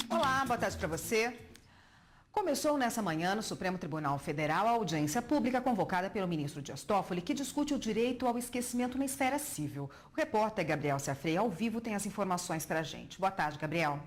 Olá, boa tarde para você. Começou nessa manhã no Supremo Tribunal Federal a audiência pública convocada pelo ministro Dias Toffoli, que discute o direito ao esquecimento na esfera civil. O repórter Gabriel Ciafrei, ao vivo, tem as informações para a gente. Boa tarde, Gabriel.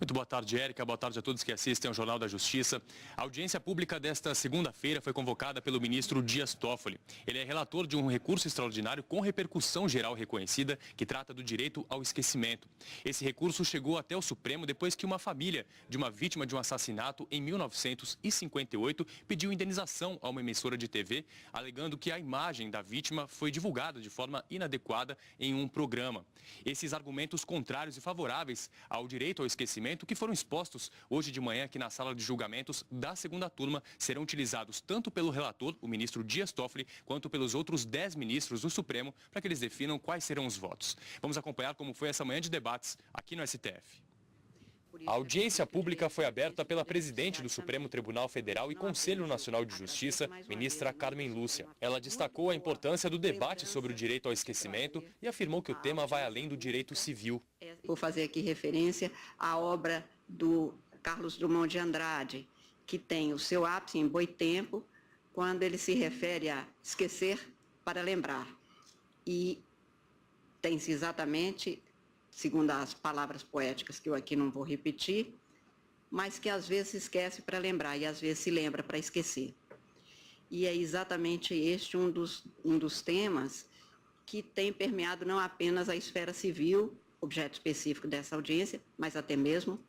Muito boa tarde, Érica. Boa tarde a todos que assistem ao Jornal da Justiça. A audiência pública desta segunda-feira foi convocada pelo ministro Dias Toffoli. Ele é relator de um recurso extraordinário com repercussão geral reconhecida que trata do direito ao esquecimento. Esse recurso chegou até o Supremo depois que uma família de uma vítima de um assassinato em 1958 pediu indenização a uma emissora de TV, alegando que a imagem da vítima foi divulgada de forma inadequada em um programa. Esses argumentos contrários e favoráveis ao direito ao esquecimento que foram expostos hoje de manhã aqui na sala de julgamentos da segunda turma serão utilizados tanto pelo relator, o ministro Dias Toffoli, quanto pelos outros 10 ministros do Supremo para que eles definam quais serão os votos. Vamos acompanhar como foi essa manhã de debates aqui no STF. A audiência pública foi aberta pela presidente do Supremo Tribunal Federal e Conselho Nacional de Justiça, ministra Carmen Lúcia. Ela destacou a importância do debate sobre o direito ao esquecimento e afirmou que o tema vai além do direito civil. Vou fazer aqui referência à obra do Carlos Drummond de Andrade, que tem o seu ápice em Boitempo, quando ele se refere a esquecer para lembrar. E tem-se exatamente, segundo as palavras poéticas que eu aqui não vou repetir, mas que às vezes se esquece para lembrar e às vezes se lembra para esquecer. E é exatamente este um dos temas que tem permeado não apenas a esfera civil, objeto específico dessa audiência, mas até mesmo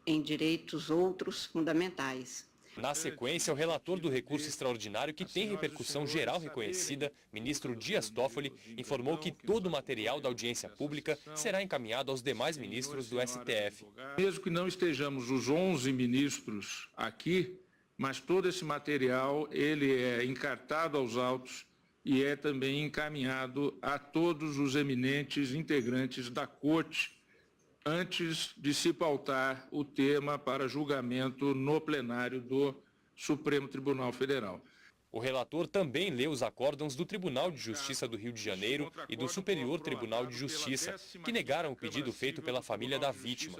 em direitos outros fundamentais. Na sequência, o relator do recurso extraordinário, que tem repercussão geral reconhecida, ministro Dias Toffoli, informou que todo o material da audiência pública será encaminhado aos demais ministros do STF. Mesmo que não estejamos os 11 ministros aqui, mas todo esse material ele é encartado aos autos e é também encaminhado a todos os eminentes integrantes da Corte, antes de se pautar o tema para julgamento no plenário do Supremo Tribunal Federal. O relator também leu os acórdãos do Tribunal de Justiça do Rio de Janeiro e do Superior Tribunal de Justiça, que negaram o pedido feito pela família da vítima.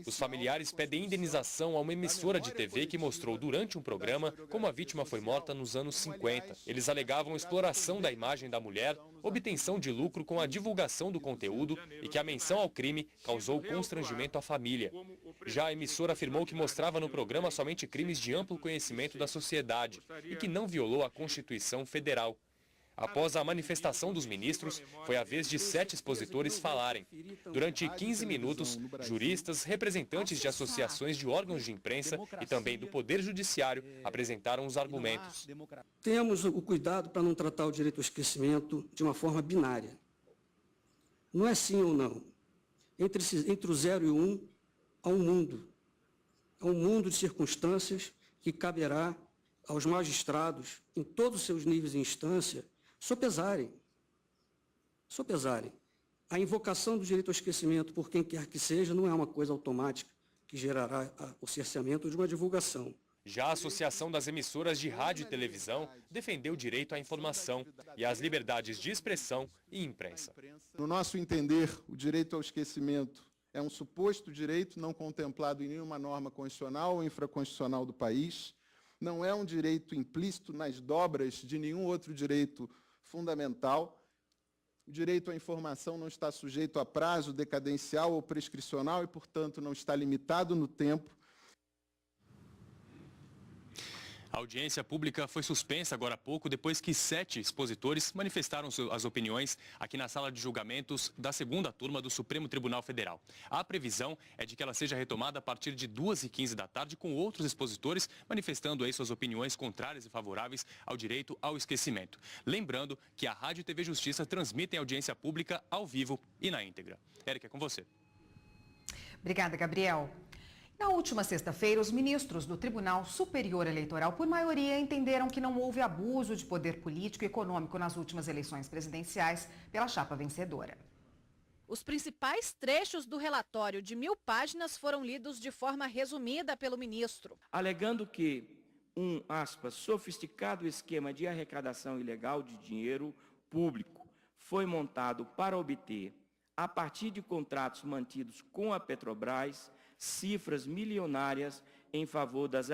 Os familiares pedem indenização a uma emissora de TV que mostrou durante um programa como a vítima foi morta nos anos 50. Eles alegavam exploração da imagem da mulher, obtenção de lucro com a divulgação do conteúdo e que a menção ao crime causou constrangimento à família. Já a emissora afirmou que mostrava no programa somente crimes de amplo conhecimento da sociedade e que não violou a Constituição Federal. Após a manifestação dos ministros, foi a vez de 7 expositores falarem. Durante 15 minutos, juristas, representantes de associações de órgãos de imprensa e também do Poder Judiciário apresentaram os argumentos. Temos o cuidado para não tratar o direito ao esquecimento de uma forma binária. Não é sim ou não. Entre o 0 e o 1, há um mundo. Há um mundo de circunstâncias que caberá aos magistrados, em todos os seus níveis e instância, sopesarem. A invocação do direito ao esquecimento por quem quer que seja não é uma coisa automática que gerará o cerceamento de uma divulgação. Já a Associação das Emissoras de Rádio e Televisão defendeu o direito à informação e às liberdades de expressão e imprensa. No nosso entender, o direito ao esquecimento é um suposto direito não contemplado em nenhuma norma constitucional ou infraconstitucional do país, não é um direito implícito nas dobras de nenhum outro direito fundamental. O direito à informação não está sujeito a prazo decadencial ou prescricional e, portanto, não está limitado no tempo. A audiência pública foi suspensa agora há pouco, depois que 7 expositores manifestaram as opiniões aqui na sala de julgamentos da segunda turma do Supremo Tribunal Federal. A previsão é de que ela seja retomada a partir de 2h15 da tarde, com outros expositores manifestando aí suas opiniões contrárias e favoráveis ao direito ao esquecimento. Lembrando que a Rádio e TV Justiça transmitem a audiência pública ao vivo e na íntegra. Érica, é com você. Obrigada, Gabriel. Na última sexta-feira, os ministros do Tribunal Superior Eleitoral, por maioria, entenderam que não houve abuso de poder político e econômico nas últimas eleições presidenciais pela chapa vencedora. Os principais trechos do relatório de 1000 páginas foram lidos de forma resumida pelo ministro. Alegando que sofisticado esquema de arrecadação ilegal de dinheiro público foi montado para obter, a partir de contratos mantidos com a Petrobras, cifras milionárias em favor das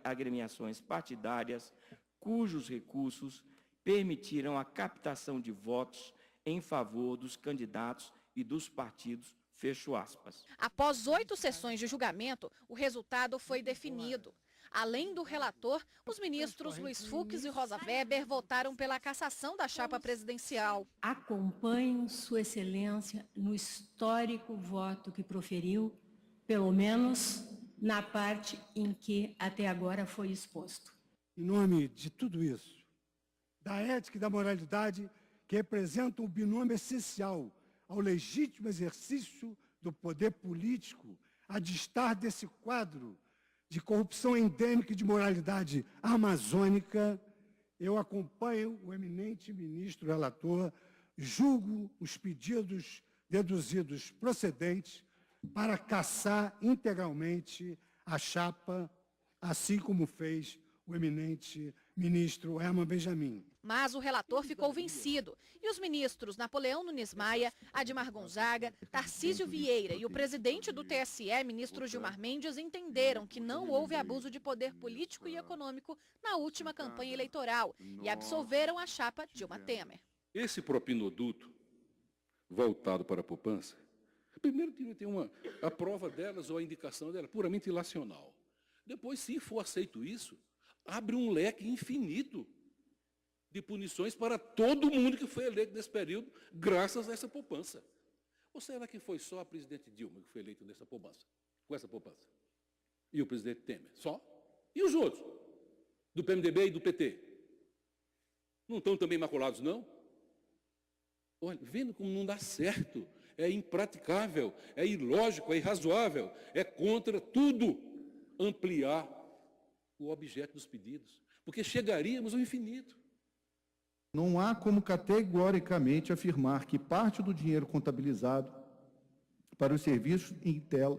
agremiações partidárias, cujos recursos permitiram a captação de votos em favor dos candidatos e dos partidos, fecho aspas. Após 8 sessões de julgamento, o resultado foi definido. Além do relator, os ministros Luiz Fux e Rosa Weber votaram pela cassação da chapa presidencial. Acompanho Sua Excelência no histórico voto que proferiu, pelo menos na parte em que até agora foi exposto. Em nome de tudo isso, da ética e da moralidade que representam um binômio essencial ao legítimo exercício do poder político, a distar desse quadro de corrupção endêmica e de moralidade amazônica, eu acompanho o eminente ministro relator, julgo os pedidos deduzidos procedentes para cassar integralmente a chapa, assim como fez o eminente ministro Herman Benjamin. Mas o relator ficou vencido e os ministros Napoleão Nunes Maia, Admar Gonzaga, Tarcísio Vieira e o presidente do TSE, ministro Gilmar Mendes, entenderam que não houve abuso de poder político e econômico na última campanha eleitoral e absolveram a chapa Dilma Temer. Esse propinoduto voltado para a poupança, primeiro tem a prova delas ou a indicação dela puramente ilacional. Depois, se for aceito isso, abre um leque infinito de punições para todo mundo que foi eleito nesse período, graças a essa poupança. Ou será que foi só a presidente Dilma que foi eleita nessa poupança, com essa poupança? E o presidente Temer? Só? E os outros? Do PMDB e do PT? Não estão também maculados, não? Olha, vendo como não dá certo, é impraticável, é ilógico, é irrazoável, é contra tudo ampliar o objeto dos pedidos, porque chegaríamos ao infinito. Não há como categoricamente afirmar que parte do dinheiro contabilizado para os serviços em tela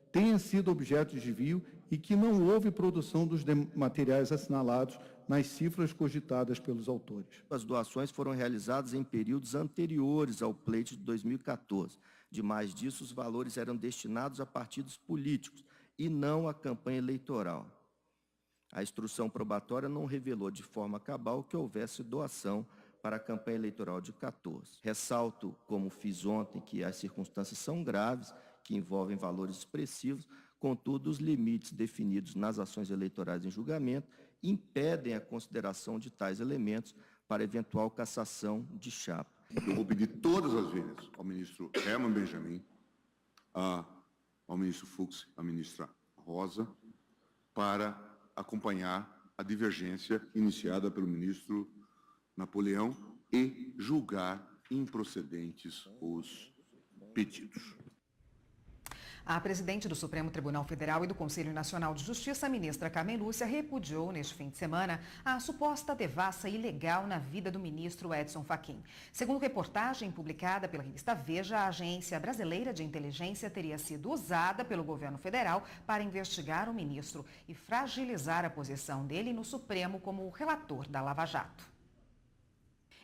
tenha sido objeto de desvio e que não houve produção dos materiais assinalados nas cifras cogitadas pelos autores. As doações foram realizadas em períodos anteriores ao pleito de 2014. Demais disso, os valores eram destinados a partidos políticos e não à campanha eleitoral. A instrução probatória não revelou de forma cabal que houvesse doação para a campanha eleitoral de 14. Ressalto, como fiz ontem, que as circunstâncias são graves, que envolvem valores expressivos, contudo, os limites definidos nas ações eleitorais em julgamento impedem a consideração de tais elementos para eventual cassação de chapa. Eu vou pedir todas as vezes ao ministro Herman Benjamin, ao ministro Fux, à ministra Rosa, para acompanhar a divergência iniciada pelo ministro Napoleão e julgar improcedentes os pedidos. A presidente do Supremo Tribunal Federal e do Conselho Nacional de Justiça, a ministra Carmen Lúcia, repudiou neste fim de semana a suposta devassa ilegal na vida do ministro Edson Fachin. Segundo reportagem publicada pela revista Veja, a Agência Brasileira de Inteligência teria sido usada pelo governo federal para investigar o ministro e fragilizar a posição dele no Supremo como relator da Lava Jato.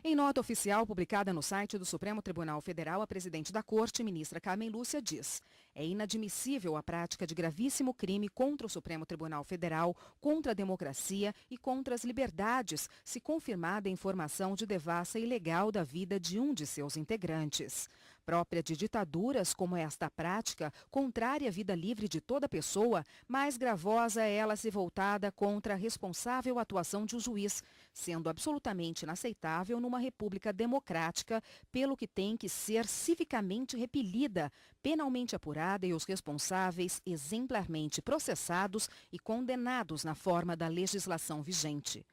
Em nota oficial publicada no site do Supremo Tribunal Federal, a presidente da Corte, ministra Carmen Lúcia, diz: é inadmissível a prática de gravíssimo crime contra o Supremo Tribunal Federal, contra a democracia e contra as liberdades, se confirmada a informação de devassa ilegal da vida de um de seus integrantes. Própria de ditaduras como esta prática, contrária à vida livre de toda pessoa, mais gravosa é ela se voltada contra a responsável atuação de um juiz, sendo absolutamente inaceitável numa república democrática, pelo que tem que ser civicamente repelida, penalmente apurada e os responsáveis exemplarmente processados e condenados na forma da legislação vigente.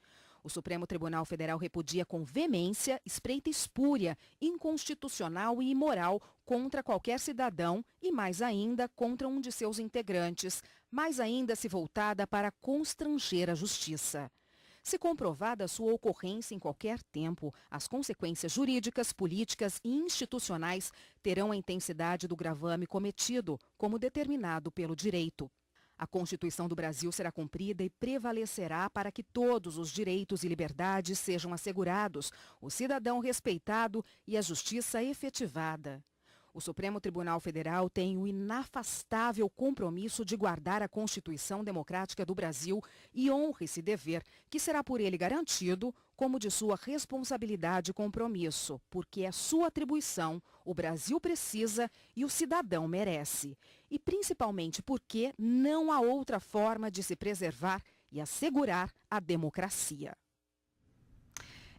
O Supremo Tribunal Federal repudia com veemência, espreita espúria, inconstitucional e imoral contra qualquer cidadão e, mais ainda, contra um de seus integrantes, mais ainda se voltada para constranger a justiça. Se comprovada sua ocorrência em qualquer tempo, as consequências jurídicas, políticas e institucionais terão a intensidade do gravame cometido, como determinado pelo direito. A Constituição do Brasil será cumprida e prevalecerá para que todos os direitos e liberdades sejam assegurados, o cidadão respeitado e a justiça efetivada. O Supremo Tribunal Federal tem o inafastável compromisso de guardar a Constituição Democrática do Brasil e honra esse dever, que será por ele garantido como de sua responsabilidade e compromisso, porque é sua atribuição, o Brasil precisa e o cidadão merece. E principalmente porque não há outra forma de se preservar e assegurar a democracia.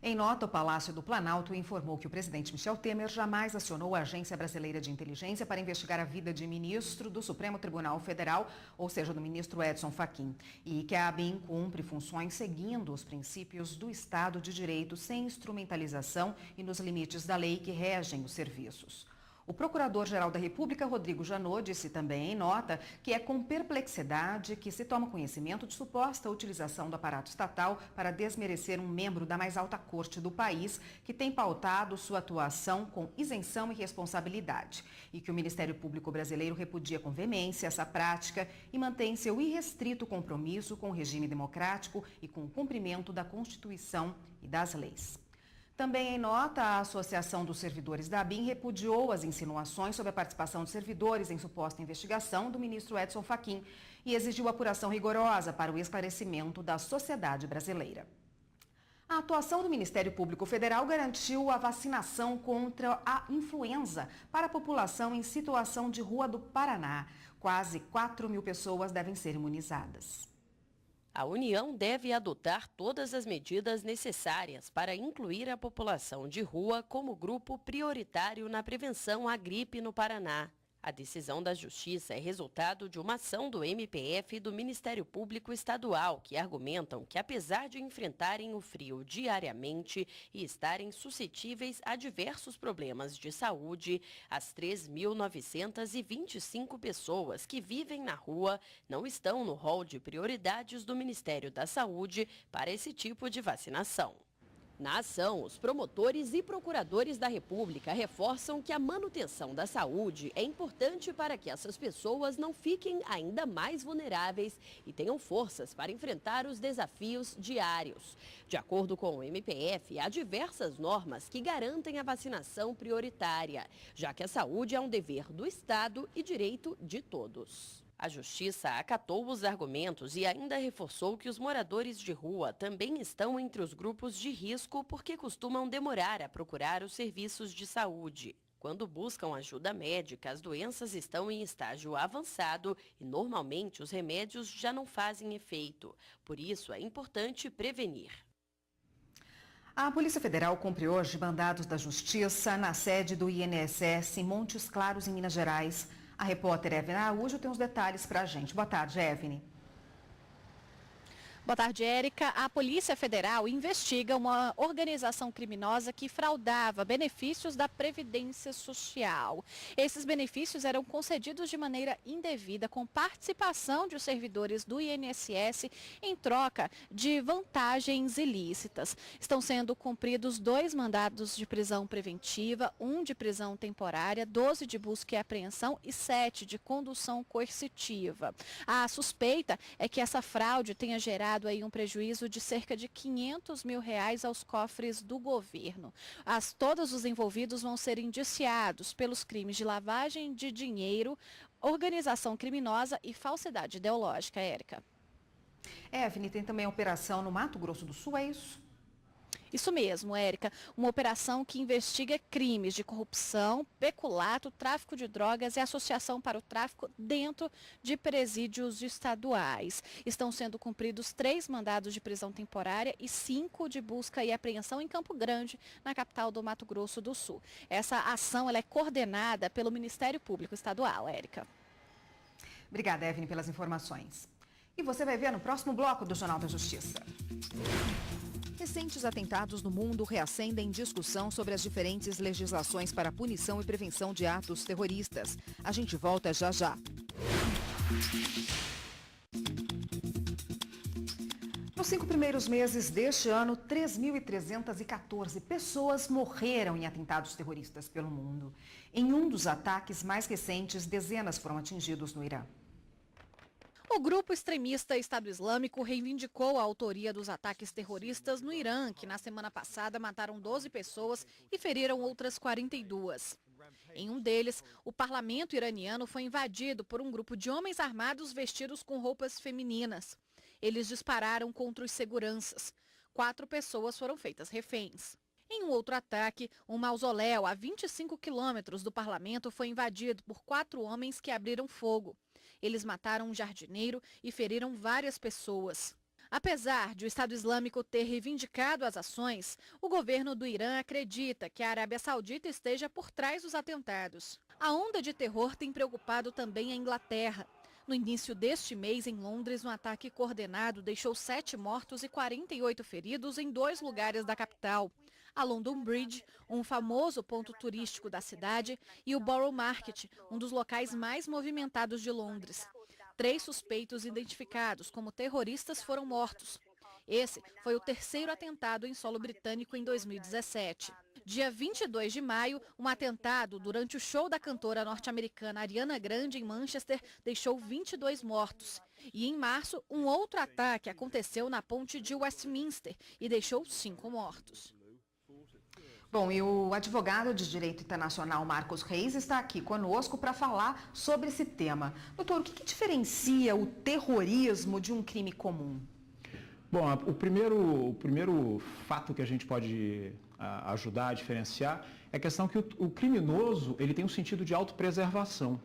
Em nota, o Palácio do Planalto informou que o presidente Michel Temer jamais acionou a Agência Brasileira de Inteligência para investigar a vida de ministro do Supremo Tribunal Federal, ou seja, do ministro Edson Fachin, e que a ABIN cumpre funções seguindo os princípios do Estado de Direito sem instrumentalização e nos limites da lei que regem os serviços. O Procurador-Geral da República, Rodrigo Janot, disse também em nota que é com perplexidade que se toma conhecimento de suposta utilização do aparato estatal para desmerecer um membro da mais alta corte do país, que tem pautado sua atuação com isenção e responsabilidade, e que o Ministério Público brasileiro repudia com veemência essa prática e mantém seu irrestrito compromisso com o regime democrático e com o cumprimento da Constituição e das leis. Também em nota, a Associação dos Servidores da ABIN repudiou as insinuações sobre a participação de servidores em suposta investigação do ministro Edson Fachin e exigiu apuração rigorosa para o esclarecimento da sociedade brasileira. A atuação do Ministério Público Federal garantiu a vacinação contra a influenza para a população em situação de rua do Paraná. Quase 4.000 pessoas devem ser imunizadas. A União deve adotar todas as medidas necessárias para incluir a população de rua como grupo prioritário na prevenção à gripe no Paraná. A decisão da Justiça é resultado de uma ação do MPF e do Ministério Público Estadual, que argumentam que, apesar de enfrentarem o frio diariamente e estarem suscetíveis a diversos problemas de saúde, as 3.925 pessoas que vivem na rua não estão no rol de prioridades do Ministério da Saúde para esse tipo de vacinação. Na ação, os promotores e procuradores da República reforçam que a manutenção da saúde é importante para que essas pessoas não fiquem ainda mais vulneráveis e tenham forças para enfrentar os desafios diários. De acordo com o MPF, há diversas normas que garantem a vacinação prioritária, já que a saúde é um dever do Estado e direito de todos. A Justiça acatou os argumentos e ainda reforçou que os moradores de rua também estão entre os grupos de risco porque costumam demorar a procurar os serviços de saúde. Quando buscam ajuda médica, as doenças estão em estágio avançado e normalmente os remédios já não fazem efeito. Por isso é importante prevenir. A Polícia Federal cumpriu hoje mandados da Justiça na sede do INSS em Montes Claros, em Minas Gerais. A repórter Evne Araújo tem os detalhes para a gente. Boa tarde, Evne. Boa tarde, Érica. A Polícia Federal investiga uma organização criminosa que fraudava benefícios da Previdência Social. Esses benefícios eram concedidos de maneira indevida, com participação de servidores do INSS em troca de vantagens ilícitas. Estão sendo cumpridos 2 mandados de prisão preventiva, 1 de prisão temporária, 12 de busca e apreensão e 7 de condução coercitiva. A suspeita é que essa fraude tenha gerado aí um prejuízo de cerca de R$500 mil aos cofres do governo. Todos os envolvidos vão ser indiciados pelos crimes de lavagem de dinheiro, organização criminosa e falsidade ideológica, Érica. Evne, tem também a operação no Mato Grosso do Sul, é isso? Isso mesmo, Érica. Uma operação que investiga crimes de corrupção, peculato, tráfico de drogas e associação para o tráfico dentro de presídios estaduais. Estão sendo cumpridos 3 mandados de prisão temporária e 5 de busca e apreensão em Campo Grande, na capital do Mato Grosso do Sul. Essa ação ela é coordenada pelo Ministério Público Estadual, Érica. Obrigada, Evne, pelas informações. E você vai ver no próximo bloco do Jornal da Justiça. Recentes atentados no mundo reacendem discussão sobre as diferentes legislações para punição e prevenção de atos terroristas. A gente volta já já. Nos 5 primeiros meses deste ano, 3.314 pessoas morreram em atentados terroristas pelo mundo. Em um dos ataques mais recentes, dezenas foram atingidos no Irã. O grupo extremista Estado Islâmico reivindicou a autoria dos ataques terroristas no Irã, que na semana passada mataram 12 pessoas e feriram outras 42. Em um deles, o parlamento iraniano foi invadido por um grupo de homens armados vestidos com roupas femininas. Eles dispararam contra os seguranças. 4 pessoas foram feitas reféns. Em um outro ataque, um mausoléu a 25 quilômetros do parlamento foi invadido por 4 homens que abriram fogo. Eles mataram um jardineiro e feriram várias pessoas. Apesar de o Estado Islâmico ter reivindicado as ações, o governo do Irã acredita que a Arábia Saudita esteja por trás dos atentados. A onda de terror tem preocupado também a Inglaterra. No início deste mês, em Londres, um ataque coordenado deixou 7 mortos e 48 feridos em 2 lugares da capital. A London Bridge, um famoso ponto turístico da cidade, e o Borough Market, um dos locais mais movimentados de Londres. 3 suspeitos identificados como terroristas foram mortos. Esse foi o 3º atentado em solo britânico em 2017. Dia 22 de maio, um atentado durante o show da cantora norte-americana Ariana Grande em Manchester deixou 22 mortos. E em março, um outro ataque aconteceu na ponte de Westminster e deixou 5 mortos. Bom, e o advogado de Direito Internacional Marcos Reis está aqui conosco para falar sobre esse tema. Doutor, o que diferencia o terrorismo de um crime comum? Bom, o primeiro fato que a gente pode ajudar a diferenciar é a questão que o criminoso ele tem um sentido de autopreservação.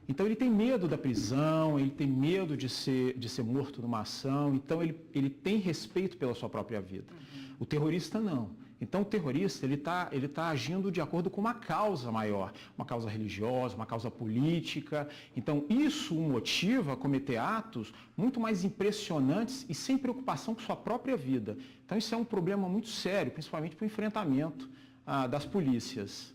Então ele tem medo da prisão, ele tem medo de ser morto numa ação, então ele tem respeito pela sua própria vida. O terrorista não. Então o terrorista ele tá agindo de acordo com uma causa maior, uma causa religiosa, uma causa política. Então isso o motiva a cometer atos muito mais impressionantes e sem preocupação com sua própria vida. Então isso é um problema muito sério, principalmente para o enfrentamento das polícias.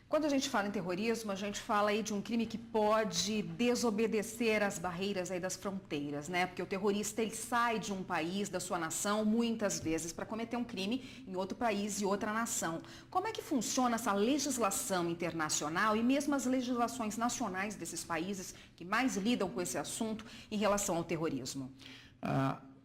Quando a gente fala em terrorismo, a gente fala aí de um crime que pode desobedecer às barreiras aí das fronteiras, né? Porque o terrorista ele sai de um país, da sua nação, muitas vezes para cometer um crime em outro país e outra nação. Como é que funciona essa legislação internacional e mesmo as legislações nacionais desses países que mais lidam com esse assunto em relação ao terrorismo?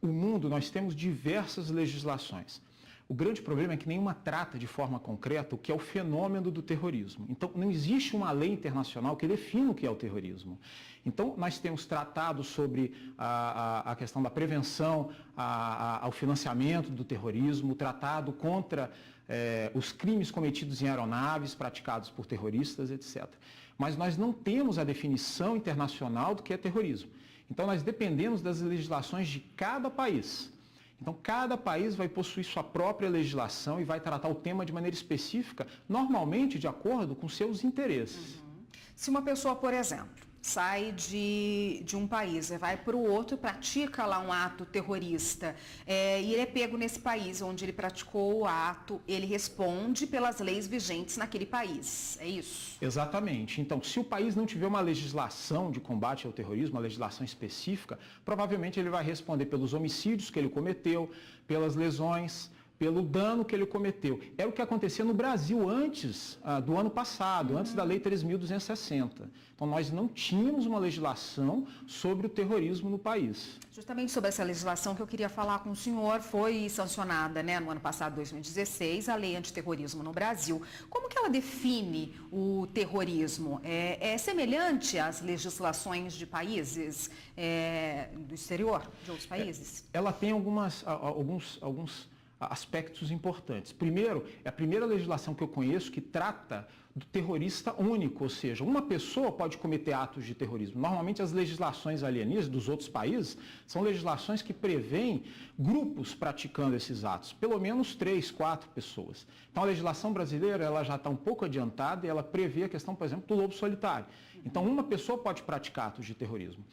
O mundo, nós temos diversas legislações. O grande problema é que nenhuma trata de forma concreta o que é o fenômeno do terrorismo. Então, não existe uma lei internacional que defina o que é o terrorismo. Então, nós temos tratados sobre a questão da prevenção ao financiamento do terrorismo, tratado contra os crimes cometidos em aeronaves praticados por terroristas, etc. Mas nós não temos a definição internacional do que é terrorismo. Então, nós dependemos das legislações de cada país. Então, cada país vai possuir sua própria legislação e vai tratar o tema de maneira específica, normalmente de acordo com seus interesses. Se uma pessoa, por exemplo, sai de um país e vai para o outro, pratica lá um ato terrorista, e ele é pego nesse país onde ele praticou o ato, ele responde pelas leis vigentes naquele país, é isso? Exatamente. Então, se o país não tiver uma legislação de combate ao terrorismo, uma legislação específica, provavelmente ele vai responder pelos homicídios que ele cometeu, pelas lesões, pelo dano que ele cometeu. Era o que acontecia no Brasil antes do ano passado, antes da Lei 3.260. Então, nós não tínhamos uma legislação sobre o terrorismo no país. Justamente sobre essa legislação que eu queria falar com o senhor, foi sancionada, né, no ano passado, 2016, a Lei Antiterrorismo no Brasil. Como que ela define o terrorismo? É semelhante às legislações de países do exterior, de outros países? Ela tem alguns aspectos importantes. Primeiro, é a primeira legislação que eu conheço que trata do terrorista único, ou seja, uma pessoa pode cometer atos de terrorismo. Normalmente as legislações alienígenas dos outros países são legislações que prevêem grupos praticando esses atos, pelo menos 3, 4 pessoas. Então a legislação brasileira ela já está um pouco adiantada e ela prevê a questão, por exemplo, do lobo solitário. Então uma pessoa pode praticar atos de terrorismo.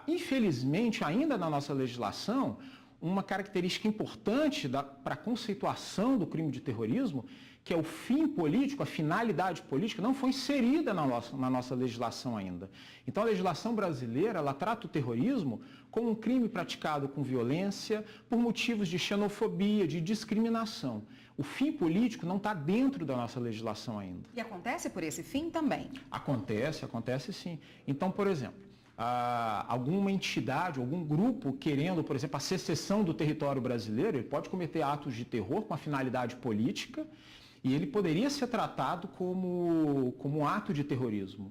Infelizmente, ainda na nossa legislação, uma característica importante para a conceituação do crime de terrorismo, que é o fim político, a finalidade política, não foi inserida na nossa legislação ainda. Então a legislação brasileira, ela trata o terrorismo como um crime praticado com violência, por motivos de xenofobia, de discriminação. O fim político não está dentro da nossa legislação ainda. E acontece por esse fim também? Acontece sim. Então, por exemplo, alguma entidade, algum grupo querendo, por exemplo, a secessão do território brasileiro, ele pode cometer atos de terror com uma finalidade política e ele poderia ser tratado como um ato de terrorismo.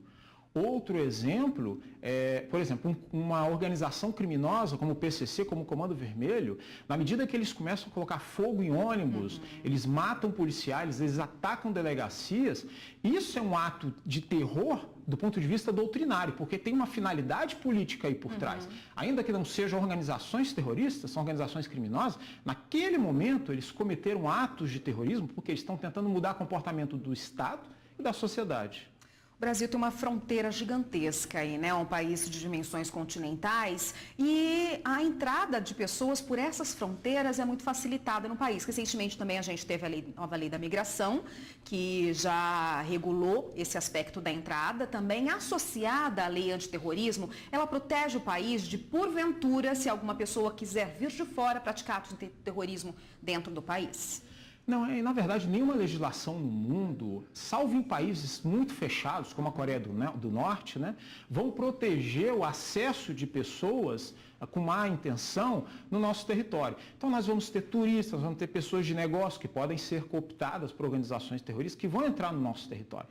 Outro exemplo é, por exemplo, uma organização criminosa como o PCC, como o Comando Vermelho, na medida que eles começam a colocar fogo em ônibus, eles matam policiais, eles atacam delegacias, isso é um ato de terror do ponto de vista doutrinário, porque tem uma finalidade política aí por trás. Ainda que não sejam organizações terroristas, são organizações criminosas, naquele momento eles cometeram atos de terrorismo porque eles estão tentando mudar o comportamento do Estado e da sociedade. O Brasil tem uma fronteira gigantesca aí, né? Um país de dimensões continentais e a entrada de pessoas por essas fronteiras é muito facilitada no país. Recentemente também a gente teve a nova lei da migração, que já regulou esse aspecto da entrada. Também associada à lei antiterrorismo, ela protege o país de, porventura, se alguma pessoa quiser vir de fora praticar atos de terrorismo dentro do país. Não, na verdade, nenhuma legislação no mundo, salvo em países muito fechados, como a Coreia do Norte, né, vão proteger o acesso de pessoas com má intenção no nosso território. Então, nós vamos ter turistas, nós vamos ter pessoas de negócio que podem ser cooptadas por organizações terroristas que vão entrar no nosso território.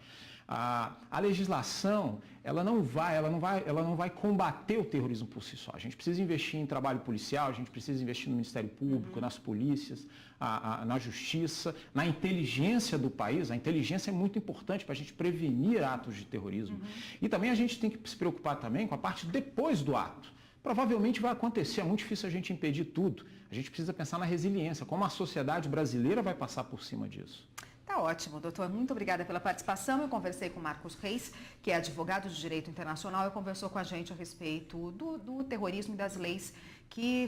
A legislação, ela não vai combater o terrorismo por si só. A gente precisa investir em trabalho policial, a gente precisa investir no Ministério Público, nas polícias, na justiça, na inteligência do país. A inteligência é muito importante para a gente prevenir atos de terrorismo. E também a gente tem que se preocupar também com a parte depois do ato. Provavelmente vai acontecer, é muito difícil a gente impedir tudo. A gente precisa pensar na resiliência, como a sociedade brasileira vai passar por cima disso. Tá ótimo, doutor. Muito obrigada pela participação. Eu conversei com o Marcos Reis, que é advogado de direito internacional, e conversou com a gente a respeito do terrorismo e das leis que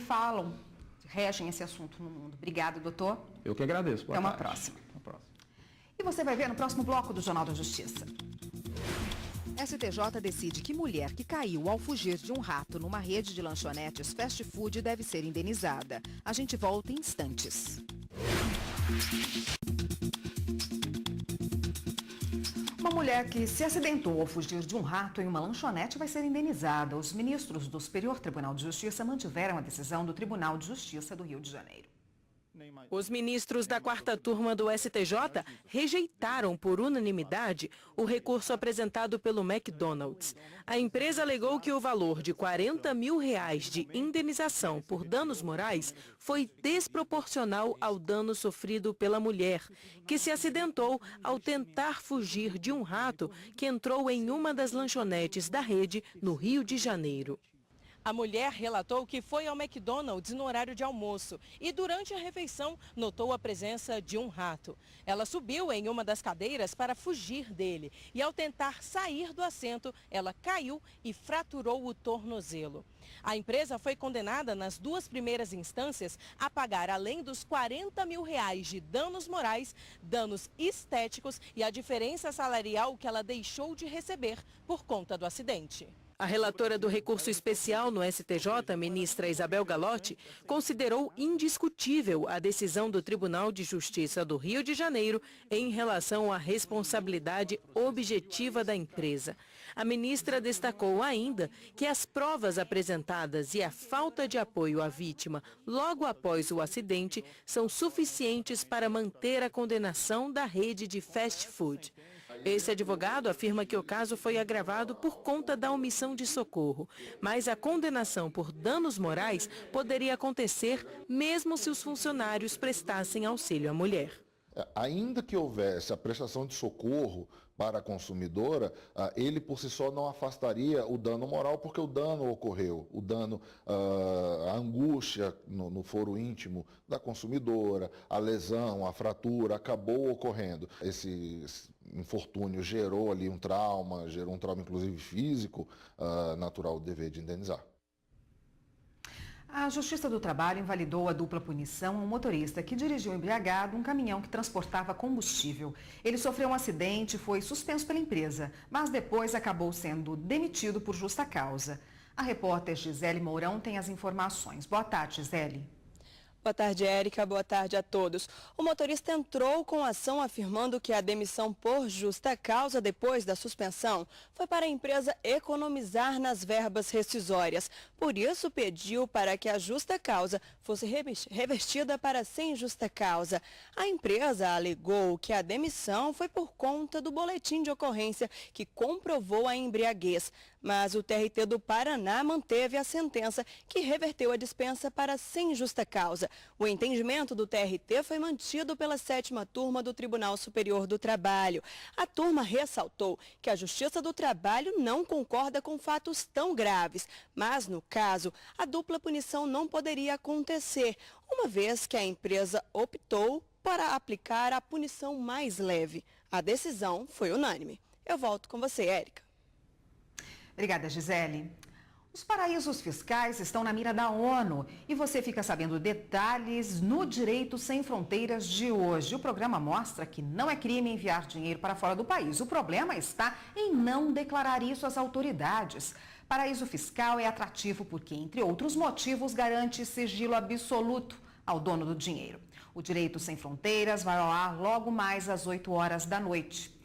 regem esse assunto no mundo. Obrigada, doutor. Eu que agradeço. Boa tarde. Até uma próxima. E você vai ver no próximo bloco do Jornal da Justiça. STJ decide que mulher que caiu ao fugir de um rato numa rede de lanchonetes fast food deve ser indenizada. A gente volta em instantes. Uma mulher que se acidentou ao fugir de um rato em uma lanchonete vai ser indenizada. Os ministros do Superior Tribunal de Justiça mantiveram a decisão do Tribunal de Justiça do Rio de Janeiro. Os ministros da quarta turma do STJ rejeitaram por unanimidade o recurso apresentado pelo McDonald's. A empresa alegou que o valor de R$40 mil de indenização por danos morais foi desproporcional ao dano sofrido pela mulher, que se acidentou ao tentar fugir de um rato que entrou em uma das lanchonetes da rede no Rio de Janeiro. A mulher relatou que foi ao McDonald's no horário de almoço e durante a refeição notou a presença de um rato. Ela subiu em uma das cadeiras para fugir dele e ao tentar sair do assento, ela caiu e fraturou o tornozelo. A empresa foi condenada nas duas primeiras instâncias a pagar, além dos R$40 mil de danos morais, danos estéticos e a diferença salarial que ela deixou de receber por conta do acidente. A relatora do recurso especial no STJ, ministra Isabel Galotti, considerou indiscutível a decisão do Tribunal de Justiça do Rio de Janeiro em relação à responsabilidade objetiva da empresa. A ministra destacou ainda que as provas apresentadas e a falta de apoio à vítima logo após o acidente são suficientes para manter a condenação da rede de fast food. Esse advogado afirma que o caso foi agravado por conta da omissão de socorro, mas a condenação por danos morais poderia acontecer mesmo se os funcionários prestassem auxílio à mulher. Ainda que houvesse a prestação de socorro para a consumidora, ele por si só não afastaria o dano moral, porque o dano ocorreu, o dano, a angústia no foro íntimo da consumidora, a lesão, a fratura, acabou ocorrendo. Esse infortúnio gerou ali um trauma inclusive físico, natural o dever de indenizar. A Justiça do Trabalho invalidou a dupla punição a um motorista que dirigiu embriagado um caminhão que transportava combustível. Ele sofreu um acidente e foi suspenso pela empresa, mas depois acabou sendo demitido por justa causa. A repórter Gisele Mourão tem as informações. Boa tarde, Gisele. Boa tarde, Érica. Boa tarde a todos. O motorista entrou com ação afirmando que a demissão por justa causa depois da suspensão foi para a empresa economizar nas verbas rescisórias. Por isso, pediu para que a justa causa fosse revertida para sem justa causa. A empresa alegou que a demissão foi por conta do boletim de ocorrência que comprovou a embriaguez. Mas o TRT do Paraná manteve a sentença que reverteu a dispensa para sem justa causa. O entendimento do TRT foi mantido pela 7ª Turma do Tribunal Superior do Trabalho. A turma ressaltou que a Justiça do Trabalho não concorda com fatos tão graves, mas, no caso, a dupla punição não poderia acontecer, uma vez que a empresa optou para aplicar a punição mais leve. A decisão foi unânime. Eu volto com você, Érica. Obrigada, Gisele. Os paraísos fiscais estão na mira da ONU e você fica sabendo detalhes no Direito Sem Fronteiras de hoje. O programa mostra que não é crime enviar dinheiro para fora do país. O problema está em não declarar isso às autoridades. Paraíso fiscal é atrativo porque, entre outros motivos, garante sigilo absoluto ao dono do dinheiro. O Direito Sem Fronteiras vai ao ar logo mais às 8 horas da noite.